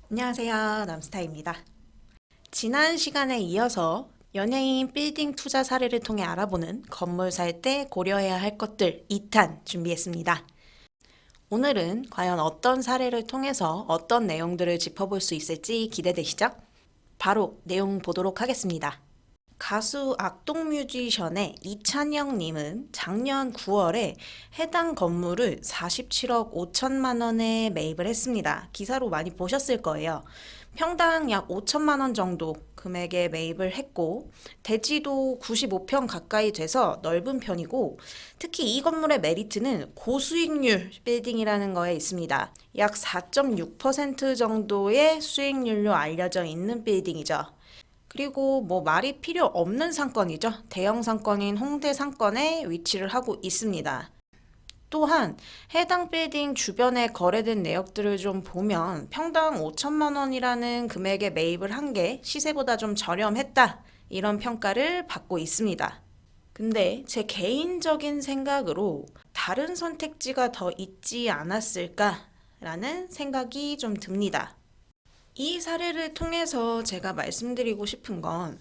안녕하세요. 남스타입니다. 지난 시간에 이어서 연예인 빌딩 투자 사례를 통해 알아보는 건물 살 때 고려해야 할 것들 2탄 준비했습니다. 오늘은 과연 어떤 사례를 통해서 어떤 내용들을 짚어볼 수 있을지 기대되시죠? 바로 내용 보도록 하겠습니다. 가수 악동 뮤지션의 이찬영님은 작년 9월에 해당 건물을 47억 5천만 원에 매입을 했습니다. 기사로 많이 보셨을 거예요. 평당 약 5천만 원 정도 금액에 매입을 했고, 대지도 95평 가까이 돼서 넓은 편이고, 특히 이 건물의 메리트는 고수익률 빌딩이라는 거에 있습니다. 약 4.6% 정도의 수익률로 알려져 있는 빌딩이죠. 그리고 뭐 말이 필요 없는 상권이죠. 대형 상권인 홍대 상권에 위치를 하고 있습니다. 또한 해당 빌딩 주변에 거래된 내역들을 좀 보면 평당 5천만 원이라는 금액에 매입을 한 게 시세보다 좀 저렴했다. 이런 평가를 받고 있습니다. 근데 제 개인적인 생각으로 다른 선택지가 더 있지 않았을까라는 생각이 좀 듭니다. 이 사례를 통해서 제가 말씀드리고 싶은 건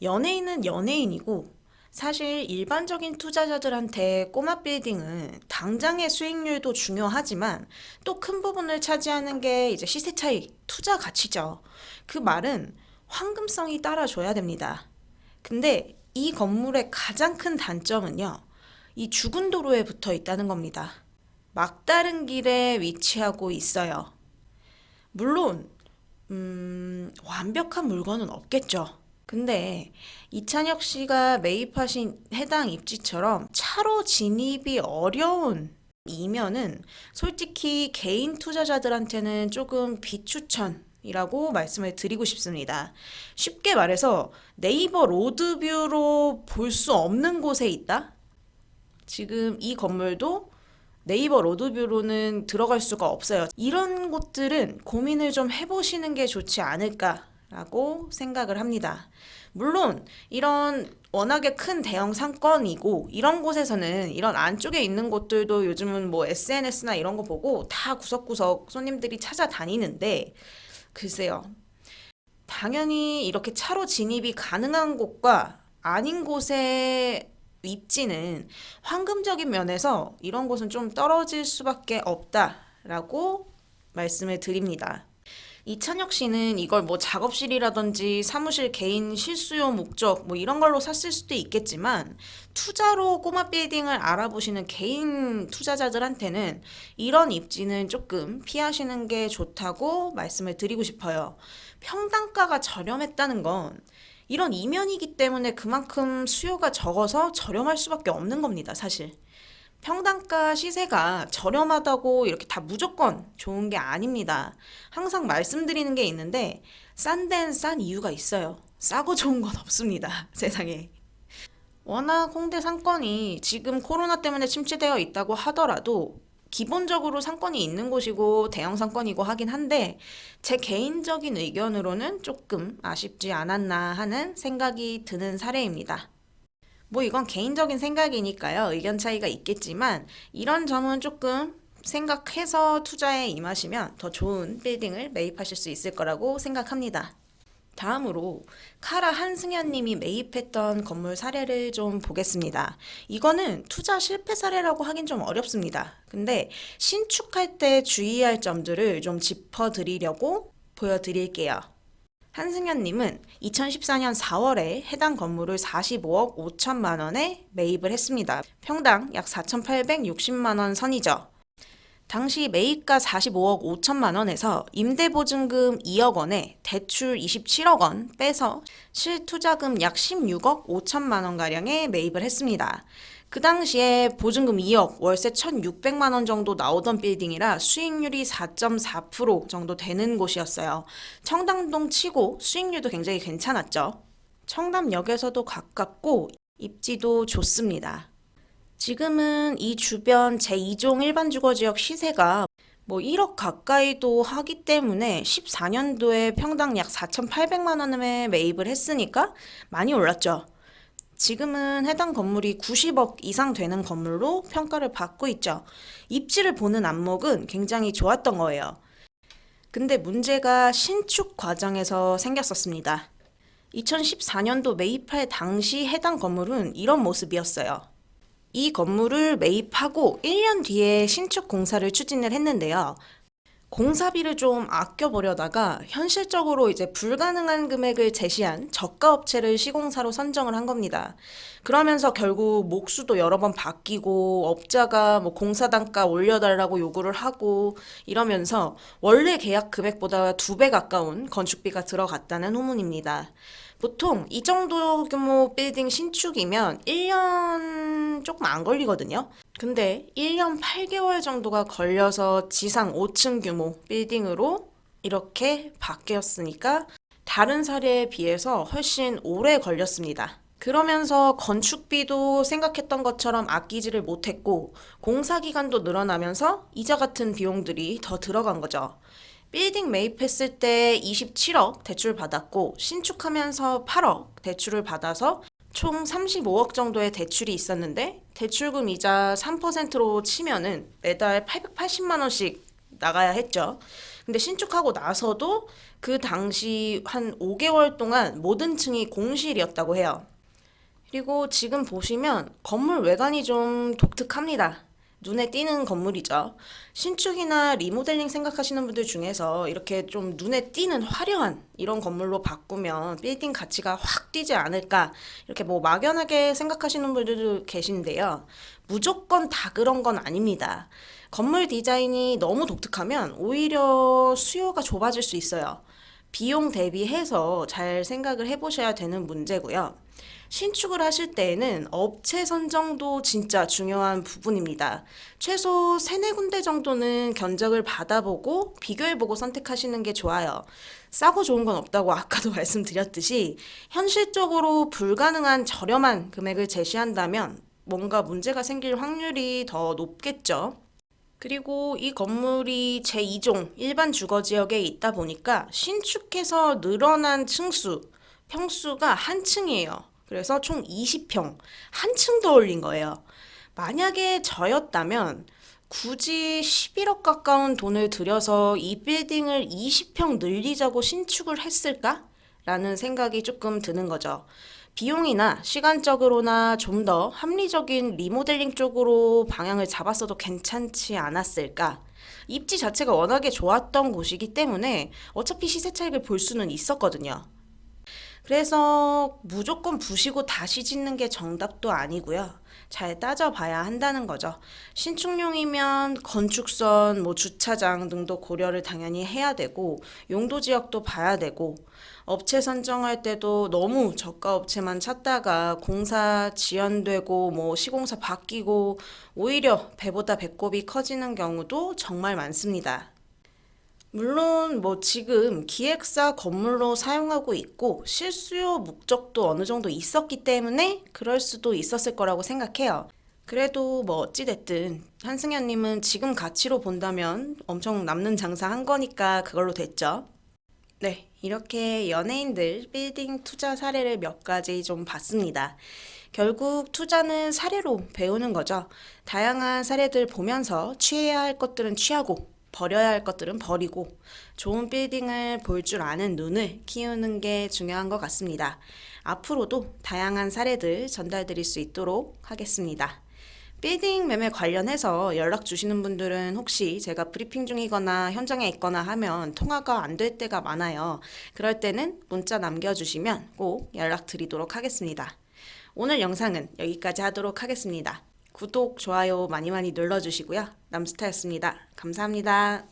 연예인은 연예인이고 사실 일반적인 투자자들한테 꼬마 빌딩은 당장의 수익률도 중요하지만 또 큰 부분을 차지하는 게 이제 시세 차이, 투자 가치죠. 그 말은 황금성이 따라줘야 됩니다. 근데 이 건물의 가장 큰 단점은요, 이 죽은 도로에 붙어 있다는 겁니다. 막다른 길에 위치하고 있어요. 물론 완벽한 물건은 없겠죠. 근데 이찬혁 씨가 매입하신 해당 입지처럼 차로 진입이 어려운 이면은 솔직히 개인 투자자들한테는 조금 비추천이라고 말씀을 드리고 싶습니다. 쉽게 말해서 네이버 로드뷰로 볼 수 없는 곳에 있다? 지금 이 건물도 네이버 로드뷰로는 들어갈 수가 없어요. 이런 곳들은 고민을 좀 해보시는 게 좋지 않을까라고 생각을 합니다. 물론 이런 워낙에 큰 대형 상권이고 이런 곳에서는 이런 안쪽에 있는 곳들도 요즘은 뭐 SNS나 이런 거 보고 다 구석구석 손님들이 찾아다니는데 글쎄요. 당연히 이렇게 차로 진입이 가능한 곳과 아닌 곳의 입지는 황금적인 면에서 이런 곳은 좀 떨어질 수밖에 없다라고 말씀을 드립니다. 이찬혁 씨는 이걸 뭐 작업실이라든지 사무실 개인 실수용 목적 뭐 이런 걸로 샀을 수도 있겠지만 투자로 꼬마 빌딩을 알아보시는 개인 투자자들한테는 이런 입지는 조금 피하시는 게 좋다고 말씀을 드리고 싶어요. 평당가가 저렴했다는 건 이런 이면이기 때문에 그만큼 수요가 적어서 저렴할 수밖에 없는 겁니다, 사실. 평당가 시세가 저렴하다고 이렇게 다 무조건 좋은 게 아닙니다. 항상 말씀드리는 게 있는데 싼 데는 싼 이유가 있어요. 싸고 좋은 건 없습니다. 세상에. 워낙 홍대 상권이 지금 코로나 때문에 침체되어 있다고 하더라도 기본적으로 상권이 있는 곳이고 대형 상권이고 하긴 한데 제 개인적인 의견으로는 조금 아쉽지 않았나 하는 생각이 드는 사례입니다. 뭐 이건 개인적인 생각이니까요. 의견 차이가 있겠지만 이런 점은 조금 생각해서 투자에 임하시면 더 좋은 빌딩을 매입하실 수 있을 거라고 생각합니다. 다음으로 카라 한승현 님이 매입했던 건물 사례를 좀 보겠습니다. 이거는 투자 실패 사례라고 하긴 좀 어렵습니다. 근데 신축할 때 주의할 점들을 좀 짚어드리려고 보여드릴게요. 한승현 님은 2014년 4월에 해당 건물을 45억 5천만 원에 매입을 했습니다. 평당 약 4,860만 원 선이죠. 당시 매입가 45억 5천만 원에서 임대보증금 2억 원에 대출 27억 원 빼서 실투자금 약 16억 5천만 원가량에 매입을 했습니다. 그 당시에 보증금 2억, 월세 1,600만 원 정도 나오던 빌딩이라 수익률이 4.4% 정도 되는 곳이었어요. 청담동 치고 수익률도 굉장히 괜찮았죠. 청담역에서도 가깝고 입지도 좋습니다. 지금은 이 주변 제2종 일반 주거지역 시세가 뭐 1억 가까이도 하기 때문에 14년도에 평당 약 4,800만 원에 매입을 했으니까 많이 올랐죠. 지금은 해당 건물이 90억 이상 되는 건물로 평가를 받고 있죠. 입지를 보는 안목은 굉장히 좋았던 거예요. 근데 문제가 신축 과정에서 생겼었습니다. 2014년도 매입할 당시 해당 건물은 이런 모습이었어요. 이 건물을 매입하고 1년 뒤에 신축 공사를 추진을 했는데요. 공사비를 좀 아껴보려다가 현실적으로 이제 불가능한 금액을 제시한 저가 업체를 시공사로 선정을 한 겁니다. 그러면서 결국 목수도 여러 번 바뀌고 업자가 뭐 공사 단가 올려달라고 요구를 하고 이러면서 원래 계약 금액보다 2배 가까운 건축비가 들어갔다는 후문입니다. 보통 이 정도 규모 빌딩 신축이면 1년 조금 안 걸리거든요. 근데 1년 8개월 정도가 걸려서 지상 5층 규모 빌딩으로 이렇게 바뀌었으니까 다른 사례에 비해서 훨씬 오래 걸렸습니다. 그러면서 건축비도 생각했던 것처럼 아끼지를 못했고 공사 기간도 늘어나면서 이자 같은 비용들이 더 들어간 거죠. 빌딩 매입했을 때 27억 대출 받았고 신축하면서 8억 대출을 받아서 총 35억 정도의 대출이 있었는데 대출금 이자 3%로 치면은 매달 880만 원씩 나가야 했죠. 근데 신축하고 나서도 그 당시 한 5개월 동안 모든 층이 공실이었다고 해요. 그리고 지금 보시면 건물 외관이 좀 독특합니다. 눈에 띄는 건물이죠. 신축이나 리모델링 생각하시는 분들 중에서 이렇게 좀 눈에 띄는 화려한 이런 건물로 바꾸면 빌딩 가치가 확 뛰지 않을까 이렇게 뭐 막연하게 생각하시는 분들도 계신데요. 무조건 다 그런 건 아닙니다. 건물 디자인이 너무 독특하면 오히려 수요가 좁아질 수 있어요. 비용 대비해서 잘 생각을 해보셔야 되는 문제고요. 신축을 하실 때에는 업체 선정도 진짜 중요한 부분입니다. 최소 3-4군데 정도는 견적을 받아보고 비교해보고 선택하시는 게 좋아요. 싸고 좋은 건 없다고 아까도 말씀드렸듯이 현실적으로 불가능한 저렴한 금액을 제시한다면 뭔가 문제가 생길 확률이 더 높겠죠. 그리고 이 건물이 제2종 일반 주거지역에 있다 보니까 신축해서 늘어난 층수, 평수가 한 층이에요. 그래서 총 20평, 한 층 더 올린 거예요. 만약에 저였다면 굳이 11억 가까운 돈을 들여서 이 빌딩을 20평 늘리자고 신축을 했을까? 라는 생각이 조금 드는 거죠. 비용이나 시간적으로나 좀 더 합리적인 리모델링 쪽으로 방향을 잡았어도 괜찮지 않았을까? 입지 자체가 워낙에 좋았던 곳이기 때문에 어차피 시세 차익을 볼 수는 있었거든요. 그래서 무조건 부시고 다시 짓는 게 정답도 아니고요. 잘 따져봐야 한다는 거죠. 신축용이면 건축선, 뭐 주차장 등도 고려를 당연히 해야 되고 용도 지역도 봐야 되고 업체 선정할 때도 너무 저가 업체만 찾다가 공사 지연되고 뭐 시공사 바뀌고 오히려 배보다 배꼽이 커지는 경우도 정말 많습니다. 물론 뭐 지금 기획사 건물로 사용하고 있고 실수요 목적도 어느 정도 있었기 때문에 그럴 수도 있었을 거라고 생각해요. 그래도 뭐 어찌됐든 한승현님은 지금 가치로 본다면 엄청 남는 장사 한 거니까 그걸로 됐죠. 네, 이렇게 연예인들 빌딩 투자 사례를 몇 가지 좀 봤습니다. 결국 투자는 사례로 배우는 거죠. 다양한 사례들 보면서 취해야 할 것들은 취하고 버려야 할 것들은 버리고 좋은 빌딩을 볼 줄 아는 눈을 키우는 게 중요한 것 같습니다. 앞으로도 다양한 사례들 전달드릴 수 있도록 하겠습니다. 빌딩 매매 관련해서 연락 주시는 분들은 혹시 제가 브리핑 중이거나 현장에 있거나 하면 통화가 안 될 때가 많아요. 그럴 때는 문자 남겨주시면 꼭 연락드리도록 하겠습니다. 오늘 영상은 여기까지 하도록 하겠습니다. 구독, 좋아요 많이 많이 눌러주시고요. 남스타였습니다. 감사합니다.